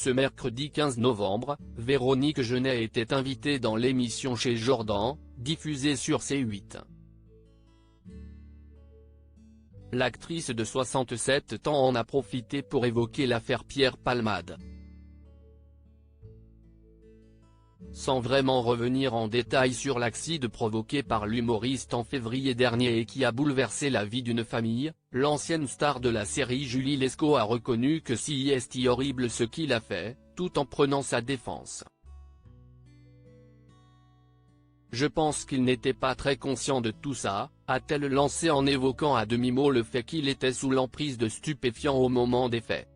Ce mercredi 15 novembre, Véronique Jeunet était invitée dans l'émission Chez Jordan, diffusée sur C8. L'actrice de 67 ans en a profité pour évoquer l'affaire Pierre Palmade. Sans vraiment revenir en détail sur l'accident provoqué par l'humoriste en février dernier et qui a bouleversé la vie d'une famille, l'ancienne star de la série Julie Lescaut a reconnu que c'est horrible ce qu'il a fait, tout en prenant sa défense. Je pense qu'il n'était pas très conscient de tout ça, a-t-elle lancé en évoquant à demi-mot le fait qu'il était sous l'emprise de stupéfiants au moment des faits.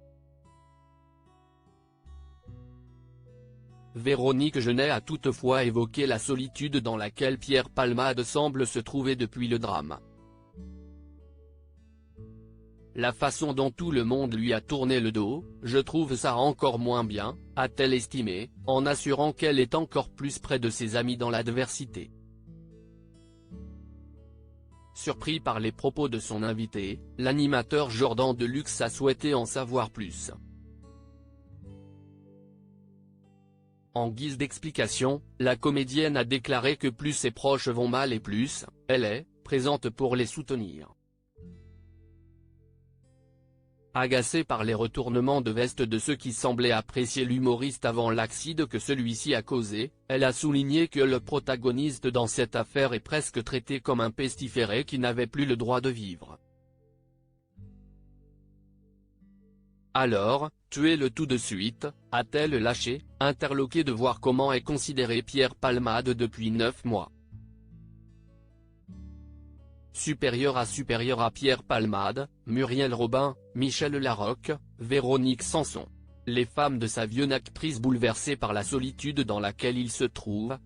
Véronique Jeunet a toutefois évoqué la solitude dans laquelle Pierre Palmade semble se trouver depuis le drame. La façon dont tout le monde lui a tourné le dos, je trouve ça encore moins bien, a-t-elle estimé, en assurant qu'elle est encore plus près de ses amis dans l'adversité. Surpris par les propos de son invité, l'animateur Jordan Deluxe a souhaité en savoir plus. En guise d'explication, la comédienne a déclaré que plus ses proches vont mal et plus, elle est, présente pour les soutenir. Agacée par les retournements de veste de ceux qui semblaient apprécier l'humoriste avant l'accident que celui-ci a causé, elle a souligné que le protagoniste dans cette affaire est presque traité comme un pestiféré qui n'avait plus le droit de vivre. Alors, tuez-le tout de suite, a-t-elle lâché, interloquée de voir comment est considéré Pierre Palmade depuis 9 mois. Supérieur à Pierre Palmade, Muriel Robin, Michel Larocque, Véronique Sanson. Les femmes de sa vieille actrice bouleversées par la solitude dans laquelle il se trouve,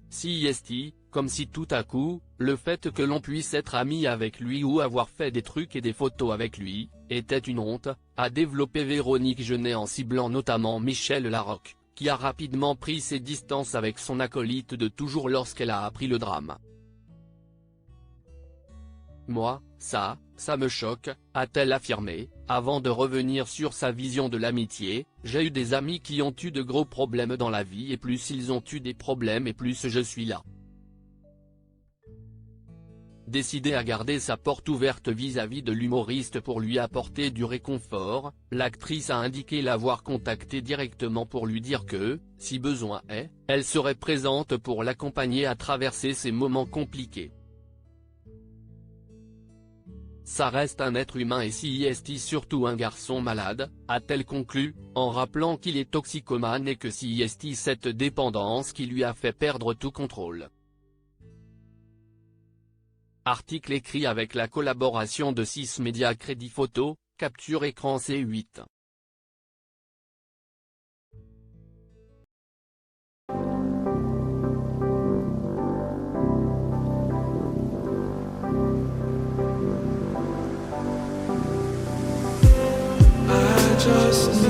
comme si tout à coup, le fait que l'on puisse être ami avec lui ou avoir fait des trucs et des photos avec lui, était une honte, a développé Véronique Jeunet en ciblant notamment Michel Larocque, qui a rapidement pris ses distances avec son acolyte de toujours lorsqu'elle a appris le drame. Moi, ça me choque, a-t-elle affirmé, avant de revenir sur sa vision de l'amitié. J'ai eu des amis qui ont eu de gros problèmes dans la vie et plus ils ont eu des problèmes et plus je suis là. Décidée à garder sa porte ouverte vis-à-vis de l'humoriste pour lui apporter du réconfort, l'actrice a indiqué l'avoir contacté directement pour lui dire que, si besoin est, elle serait présente pour l'accompagner à traverser ces moments compliqués. Ça reste un être humain et c'est surtout un garçon malade, a-t-elle conclu, en rappelant qu'il est toxicomane et que c'est cette dépendance qui lui a fait perdre tout contrôle. Article écrit avec la collaboration de 6 médias Crédit Photo, capture écran C8. Just